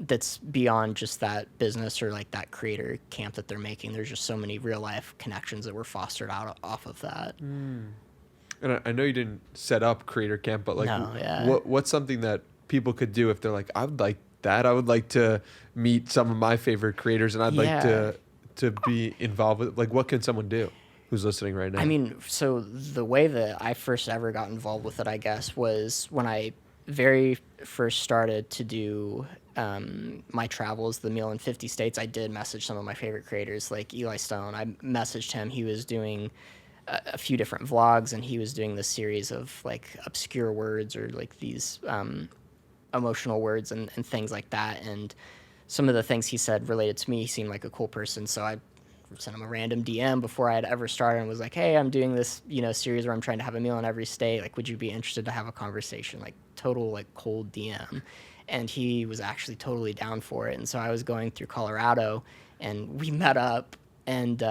that's beyond just that business or like that creator camp that they're making. There's just so many real life connections that were fostered out off of that. And I know you didn't set up Creator Camp, but like, No, yeah. what's something that people could do if they're like, I would like that. I would like to meet some of my favorite creators, and I'd like to be involved with. Like, what can someone do who's listening right now? I mean, so the way that I first ever got involved with it, I guess, was when I very first started to do my travels, the meal in 50 states. I did message some of my favorite creators, like Eli Stone. I messaged him. He was doing a few different vlogs, and he was doing this series of like obscure words or like these emotional words and things like that. And some of the things he said related to me. He seemed like a cool person, so I sent him a random DM before I had ever started and was like, hey, I'm doing this, series where I'm trying to have a meal in every state. Like, would you be interested to have a conversation? Like, total, like, cold DM. And he was actually totally down for it. And so I was going through Colorado, and we met up, and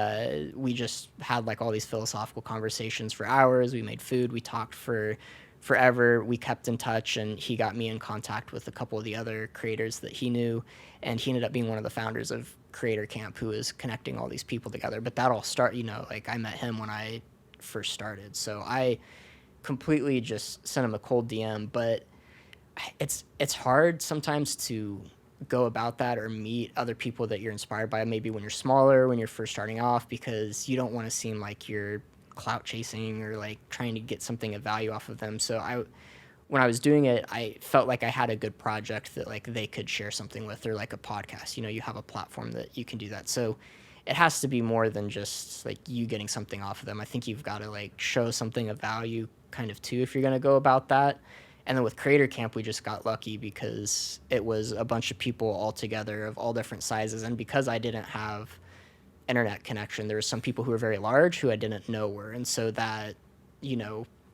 we just had, like, all these philosophical conversations for hours. We made food. We talked for forever. We kept in touch, and he got me in contact with a couple of the other creators that he knew, and he ended up being one of the founders of Creator Camp, who is connecting all these people together. But that all like I met him when I first started, so I completely just sent him a cold DM. But it's hard sometimes to go about that or meet other people that you're inspired by, maybe when you're smaller, when you're first starting off, because you don't want to seem like you're clout chasing or like trying to get something of value off of them. So when I was doing it, I felt like I had a good project that like they could share something with, or like a podcast. You have a platform that you can do that. So it has to be more than just like you getting something off of them. I think you've got to like show something of value kind of too if you're going to go about that. And then with Creator Camp, we just got lucky because it was a bunch of people all together of all different sizes. And because I didn't have internet connection, there were some people who were very large who I didn't know were. And so that,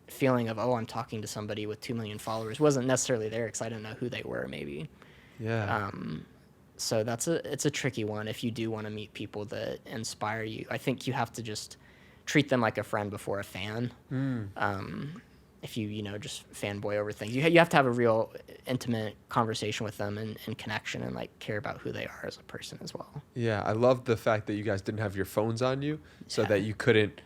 feeling of, I'm talking to somebody with 2 million followers wasn't necessarily there because I didn't know who they were, maybe. Yeah. So it's a tricky one if you do want to meet people that inspire you. I think you have to just treat them like a friend before a fan. If you, just fanboy over things, you have to have a real intimate conversation with them and connection, and like care about who they are as a person as well. Yeah, I love the fact that you guys didn't have your phones on you, so that you couldn't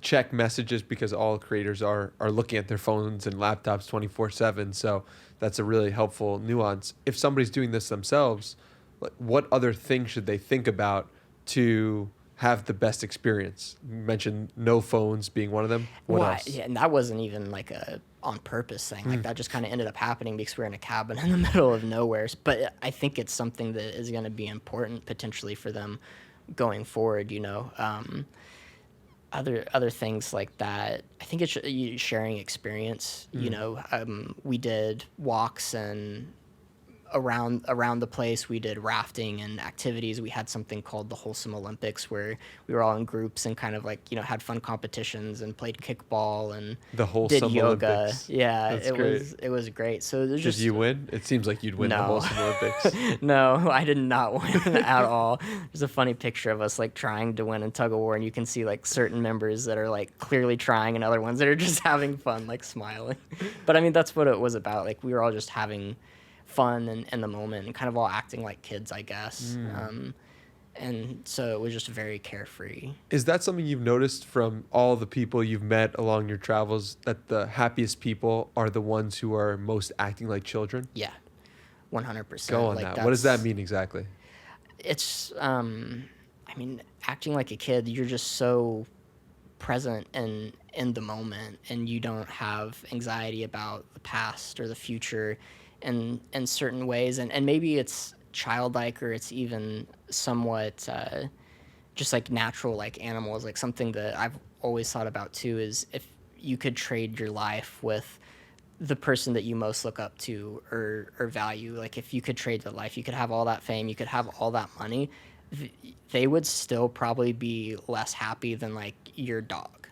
check messages, because all creators are looking at their phones and laptops 24/7. So that's a really helpful nuance. If somebody's doing this themselves, like, what other things should they think about to have the best experience? You mentioned no phones being one of them. What else? Yeah, and that wasn't even like a on purpose thing. Like that just kind of ended up happening because we're in a cabin in the middle of nowhere. But I think it's something that is going to be important potentially for them going forward. Other things like that. I think it's sharing experience. We did walks and around the place. We did rafting and activities. We had something called the Wholesome Olympics, where we were all in groups and kind of like had fun competitions and played kickball and The Wholesome did yoga. Olympics. Yeah, That's it great. was great. So there's Did just you win? It seems like you'd win the No. Wholesome Olympics. No, I did not win at all. There's a funny picture of us like trying to win in tug of war, and you can see like certain members that are like clearly trying and other ones that are just having fun, like smiling. But I mean, that's what it was about. Like we were all just having fun and in the moment and kind of all acting like kids, I guess. And so it was just very carefree. Is that something you've noticed from all the people you've met along your travels, that the happiest people are the ones who are most acting like children? Yeah, Go 100%. on Like that. What does that that's mean exactly? it's I mean, acting like a kid, you're just so present and in the moment, and you don't have anxiety about the past or the future in certain ways, and maybe it's childlike, or it's even somewhat just like natural, like animals. Like something that I've always thought about too is if you could trade your life with the person that you most look up to or value. Like if you could trade the life, you could have all that fame, you could have all that money, they would still probably be less happy than like your dog.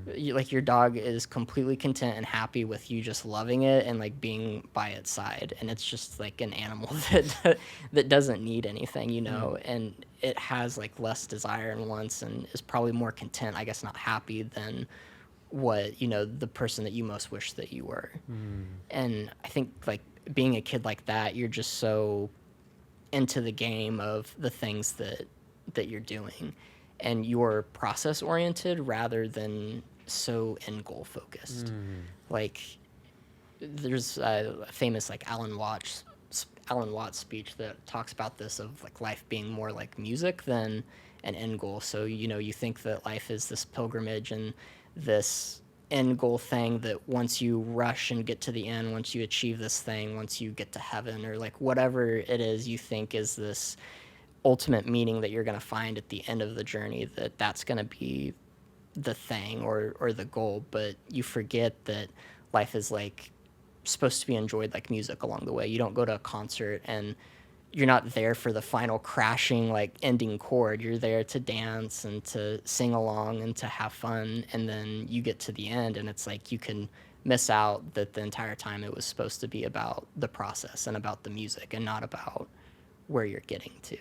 Like your dog is completely content and happy with you just loving it and like being by its side, and it's just like an animal that doesn't need anything, and it has like less desire and wants, and is probably more content, I guess, not happy, than what the person that you most wish that you were. And I think like being a kid like that, you're just so into the game of the things that you're doing, and you're process oriented rather than so end goal focused. Like there's a famous like Alan Watts speech that talks about this, of like life being more like music than an end goal. So you think that life is this pilgrimage and this end goal thing, that once you rush and get to the end, once you achieve this thing, once you get to heaven, or like whatever it is you think is this ultimate meaning that you're going to find at the end of the journey, that's going to be the thing, or the goal. But you forget that life is like supposed to be enjoyed like music along the way. You don't go to a concert and you're not there for the final crashing like ending chord. You're there to dance and to sing along and to have fun, and then you get to the end and it's like you can miss out that the entire time it was supposed to be about the process and about the music, and not about where you're getting to.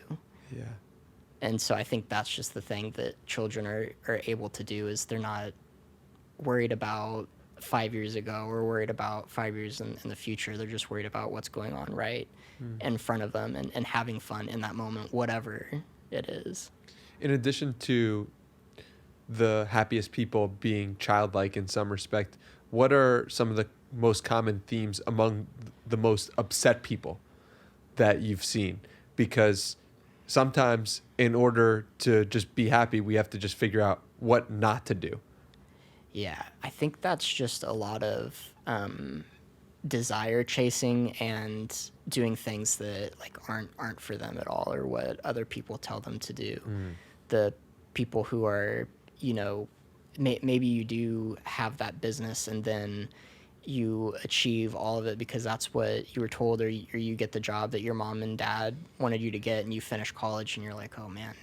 Yeah. And so I think that's just the thing that children are able to do, is they're not worried about 5 years ago or worried about 5 years in the future. They're just worried about what's going on right in front of them, and having fun in that moment, whatever it is. In addition to the happiest people being childlike in some respect, what are some of the most common themes among the most upset people that you've seen? Because sometimes in order to just be happy, we have to just figure out what not to do. Yeah, I think that's just a lot of desire chasing and doing things that like aren't for them at all, or what other people tell them to do. The people who are, maybe you do have that business, and then you achieve all of it because that's what you were told, or you get the job that your mom and dad wanted you to get, and you finish college and you're like, oh man,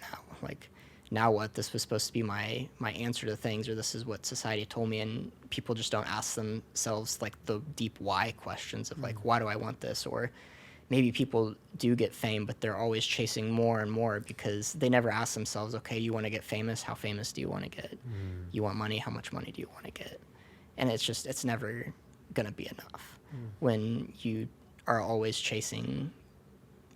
now what? This was supposed to be my answer to things, or this is what society told me. And people just don't ask themselves like the deep why questions of like, why do I want this? Or maybe people do get fame, but they're always chasing more and more because they never ask themselves, okay, you want to get famous? How famous do you want to get? You want money? How much money do you want to get? And it's never going to be enough when you are always chasing,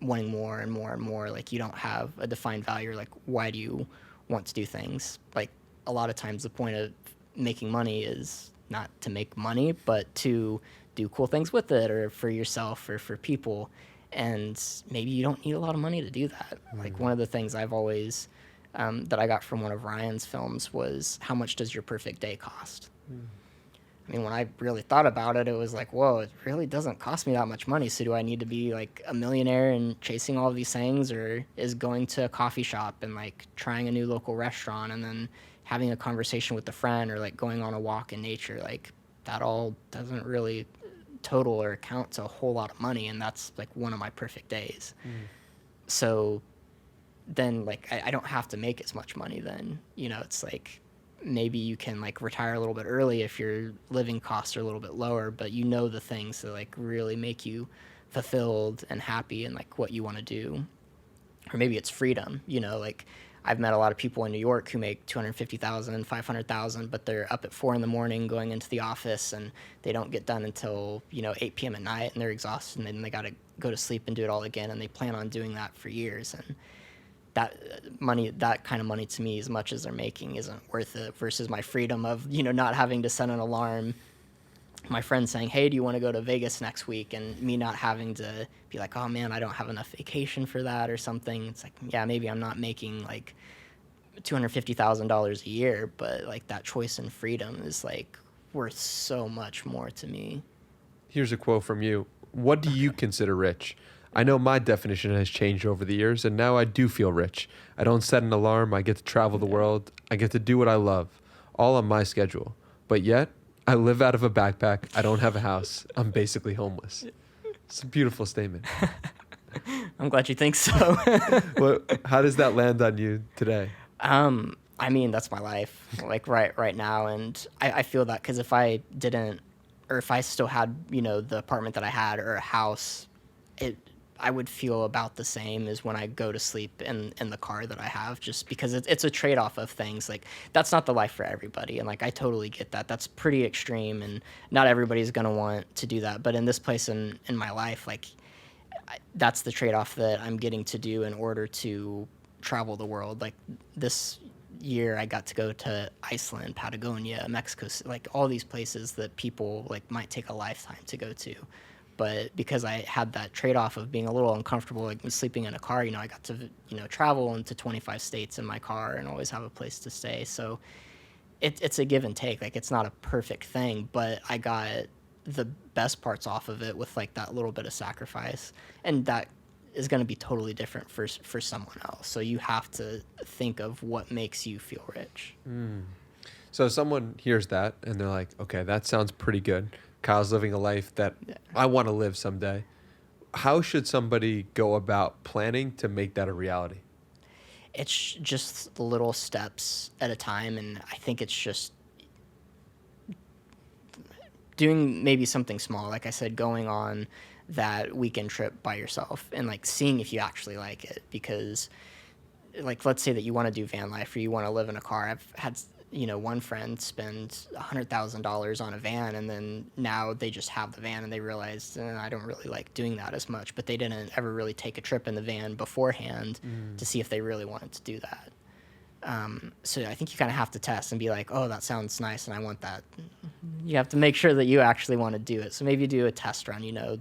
wanting more and more and more. Like you don't have a defined value. Like, why do you want to do things? Like a lot of times the point of making money is not to make money, but to do cool things with it, or for yourself or for people. And maybe you don't need a lot of money to do that. Like one of the things I've always that I got from one of Ryan's films was, how much does your perfect day cost? I mean, when I really thought about it, it was like, whoa, it really doesn't cost me that much money. So do I need to be like a millionaire and chasing all of these things, or is going to a coffee shop and like trying a new local restaurant and then having a conversation with a friend, or like going on a walk in nature, like that all doesn't really total or account to a whole lot of money, and that's like one of my perfect days. So then like I don't have to make as much money then. It's like maybe you can like retire a little bit early if your living costs are a little bit lower, but the things that like really make you fulfilled and happy and like what you want to do. Or maybe it's freedom, like I've met a lot of people in New York who make 250,000, 500,000, but they're up at 4 a.m. going into the office, and they don't get done until 8 p.m. at night, and they're exhausted, and then they got to go to sleep and do it all again, and they plan on doing that for years. And that kind of money to me, as much as they're making, isn't worth it versus my freedom of, not having to set an alarm. My friend saying, hey, do you want to go to Vegas next week? And me not having to be like, oh man, I don't have enough vacation for that or something. It's like, yeah, maybe I'm not making like $250,000 a year, but like that choice and freedom is like worth so much more to me. Here's a quote from you. What do you consider rich? I know my definition has changed over the years, and now I do feel rich. I don't set an alarm. I get to travel the world. I get to do what I love, all on my schedule. But yet, I live out of a backpack. I don't have a house. I'm basically homeless. It's a beautiful statement. I'm glad you think so. Well, how does that land on you today? I mean, that's my life, like right now, and I feel that because if I didn't, or if I still had, the apartment that I had or a house, I would feel about the same as when I go to sleep in the car that I have, just because it's a trade-off of things. Like, that's not the life for everybody, and like I totally get that. That's pretty extreme, and not everybody's gonna want to do that. But in this place in my life, like that's the trade-off that I'm getting to do in order to travel the world. Like this year I got to go to Iceland, Patagonia, Mexico, like all these places that people like might take a lifetime to go to. But because I had that trade-off of being a little uncomfortable, like sleeping in a car, I got to, travel into 25 states in my car and always have a place to stay. So it's a give and take. Like, it's not a perfect thing, but I got the best parts off of it with like that little bit of sacrifice. And that is going to be totally different for someone else. So you have to think of what makes you feel rich. So if someone hears that and they're like, okay, that sounds pretty good. Kyle's living a life that I want to live someday. How should somebody go about planning to make that a reality? It's just little steps at a time, and I think it's just doing maybe something small. Like I said, going on that weekend trip by yourself and like seeing if you actually like it. Because like, let's say that you want to do van life or you want to live in a car. I've had one friend spend $100,000 on a van, and then now they just have the van and they realized I don't really like doing that as much, but they didn't ever really take a trip in the van beforehand to see if they really wanted to do that. So I think you kind of have to test and be like, oh, that sounds nice and I want that. You have to make sure that you actually want to do it. So maybe do a test run,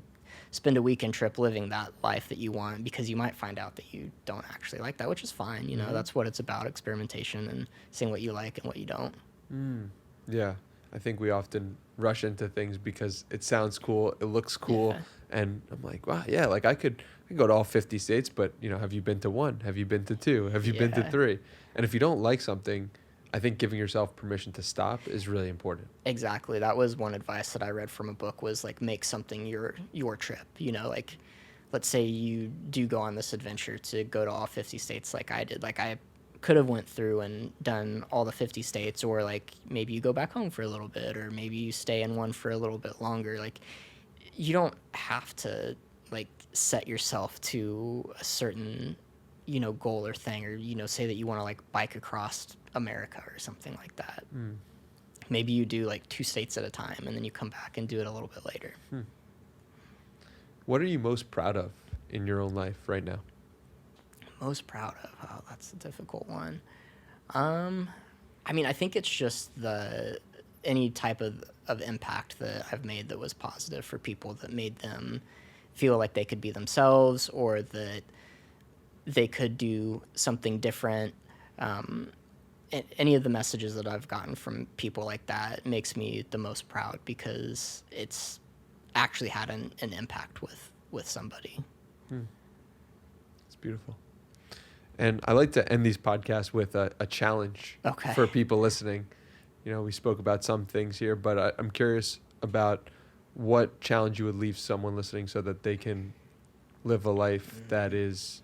spend a weekend trip living that life that you want, because you might find out that you don't actually like that, which is fine. That's what it's about, experimentation and seeing what you like and what you don't. Yeah. I think we often rush into things because it sounds cool, it looks cool. Yeah. And I'm like, wow, yeah, like I could go to all 50 states, but have you been to one? Have you been to two? Have you been to three? And if you don't like something, I think giving yourself permission to stop is really important. Exactly. That was one advice that I read from a book, was like, make something your trip. Like, let's say you do go on this adventure to go to all 50 states like I did. Like, I could have went through and done all the 50 states, or like maybe you go back home for a little bit, or maybe you stay in one for a little bit longer. Like, you don't have to like set yourself to a certain goal or thing, or say that you want to like bike across America or something like that. Maybe you do like 2 states at a time, and then you come back and do it a little bit later. What are you most proud of in your own life right now? Most proud of? Oh, that's a difficult one. I mean, I think it's just any type of impact that I've made that was positive for people, that made them feel like they could be themselves, or that they could do something different. Any of the messages that I've gotten from people like that makes me the most proud, because it's actually had an impact with somebody. It's beautiful. And I like to end these podcasts with a challenge for people listening. We spoke about some things here, but I'm curious about what challenge you would leave someone listening so that they can live a life that is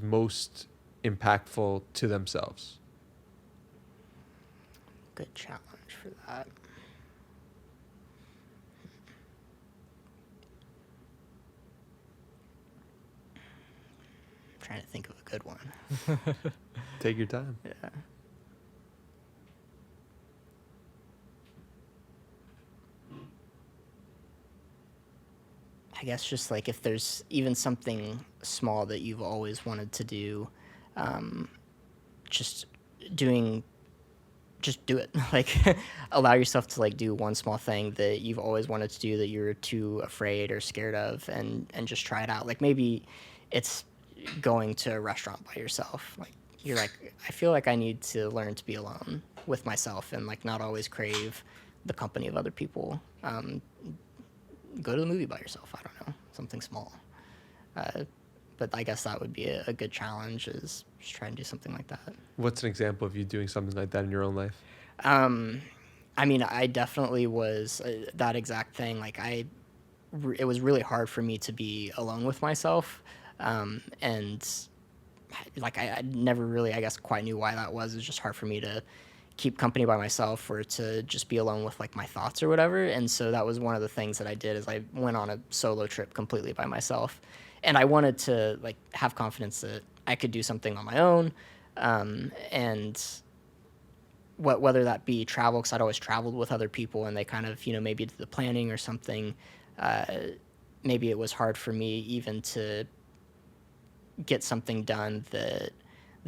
most impactful to themselves. Good challenge for that. I'm trying to think of a good one. Take your time. Yeah. I guess just like, if there's even something small that you've always wanted to do, just doing just do it. Like, allow yourself to like do one small thing that you've always wanted to do that you're too afraid or scared of, and just try it out. Like, maybe it's going to a restaurant by yourself. Like, you're like, I feel like I need to learn to be alone with myself and like not always crave the company of other people. Go to the movie by yourself. I don't know, something small. But I guess that would be a good challenge, is just try and do something like that. What's an example of you doing something like that in your own life? I mean, I definitely was that exact thing. Like, it was really hard for me to be alone with myself. And like, I never really, I guess, quite knew why that was. It was just hard for me to keep company by myself or to just be alone with like my thoughts or whatever. And so that was one of the things that I did, is I went on a solo trip completely by myself. And I wanted to like have confidence that I could do something on my own. And whether that be travel, because I'd always traveled with other people and they kind of, maybe did the planning or something. Maybe it was hard for me even to get something done that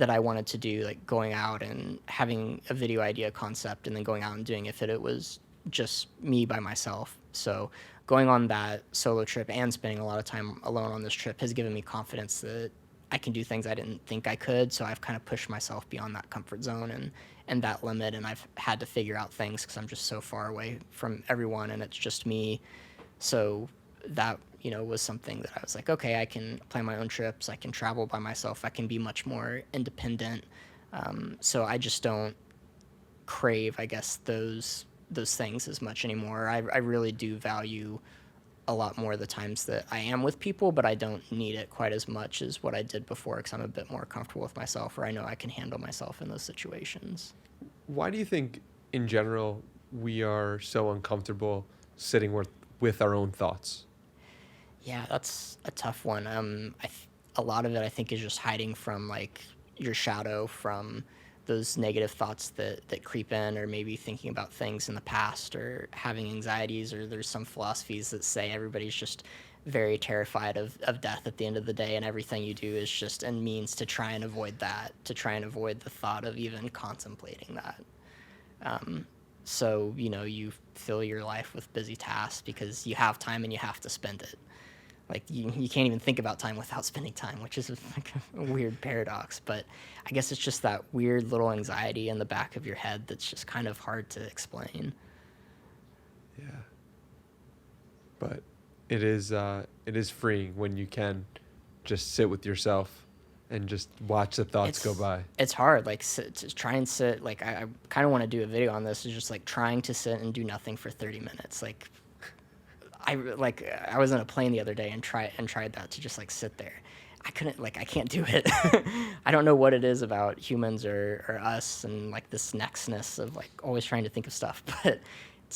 I wanted to do, like going out and having a video idea concept and then going out and doing it if it was just me by myself. So going on that solo trip and spending a lot of time alone on this trip has given me confidence that I can do things I didn't think I could. So I've kind of pushed myself beyond that comfort zone and that limit. And I've had to figure out things because I'm just so far away from everyone and it's just me. So that, was something that I was like, okay, I can plan my own trips. I can travel by myself. I can be much more independent. So I just don't crave, I guess, those things as much anymore. I really do value a lot more the times that I am with people, but I don't need it quite as much as what I did before because I'm a bit more comfortable with myself, or I know I can handle myself in those situations. Why do you think, in general, we are so uncomfortable sitting with our own thoughts? Yeah, that's a tough one. A lot of it I think is just hiding from like your shadow, from those negative thoughts that creep in, or maybe thinking about things in the past, or having anxieties, or there's some philosophies that say everybody's just very terrified of death at the end of the day, and everything you do is just a means to try and avoid that, to try and avoid the thought of even contemplating that. So, you fill your life with busy tasks because you have time and you have to spend it. Like, you can't even think about time without spending time, which is like a weird paradox. But I guess it's just that weird little anxiety in the back of your head that's just kind of hard to explain. Yeah. But it is freeing when you can just sit with yourself and just watch the thoughts go by. It's hard, like, to try and sit. Like, I kind of want to do a video on this. It's just like trying to sit and do nothing for 30 minutes. Like, I was on a plane the other day and tried that, to just like sit there. I can't do it. I don't know what it is about humans or us and like this nextness of like always trying to think of stuff, but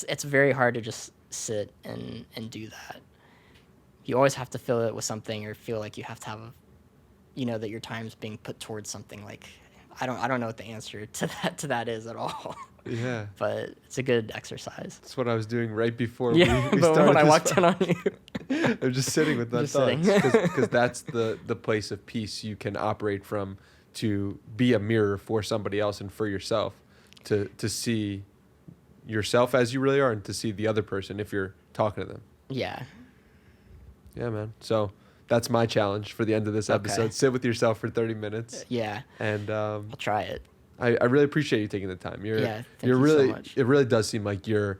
it's very hard to just sit and do that. You always have to fill it with something, or feel like you have to have that your time's being put towards something. Like, I don't know what the answer to that is at all. Yeah. But it's a good exercise. That's what I was doing right before we but started. When I walked in on you. I'm just sitting with my thoughts, because that's the place of peace you can operate from, to be a mirror for somebody else and for yourself, to see yourself as you really are, and to see the other person if you're talking to them. Yeah. Yeah, man. So that's my challenge for the end of this episode. Okay. Sit with yourself for 30 minutes. Yeah. And I'll try it. I really appreciate you taking the time. Thank you so much. It really does seem like you're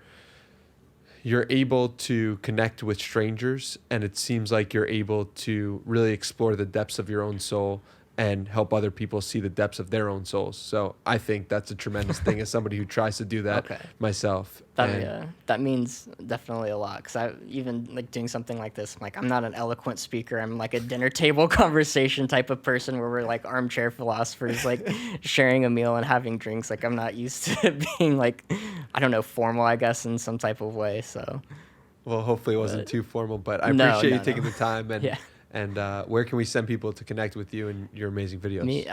able to connect with strangers, and it seems like you're able to really explore the depths of your own soul and help other people see the depths of their own souls. So I think that's a tremendous thing as somebody who tries to do that myself. That means definitely a lot, because I even like doing something like this, I'm not an eloquent speaker. I'm like a dinner table conversation type of person where we're like armchair philosophers, like sharing a meal and having drinks. Like, I'm not used to being like, I don't know, formal, I guess, in some type of way. So, well, hopefully it wasn't too formal, but I appreciate you taking the time. And yeah. And where can we send people to connect with you and your amazing videos? Me,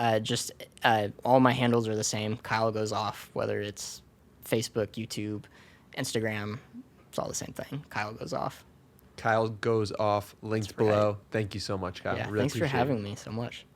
all my handles are the same. Kyle Goes Off, whether it's Facebook, YouTube, Instagram, it's all the same thing. Kyle Goes Off. Kyle Goes Off, linked below. Thank you so much, Kyle. Yeah, really thanks for having me so much.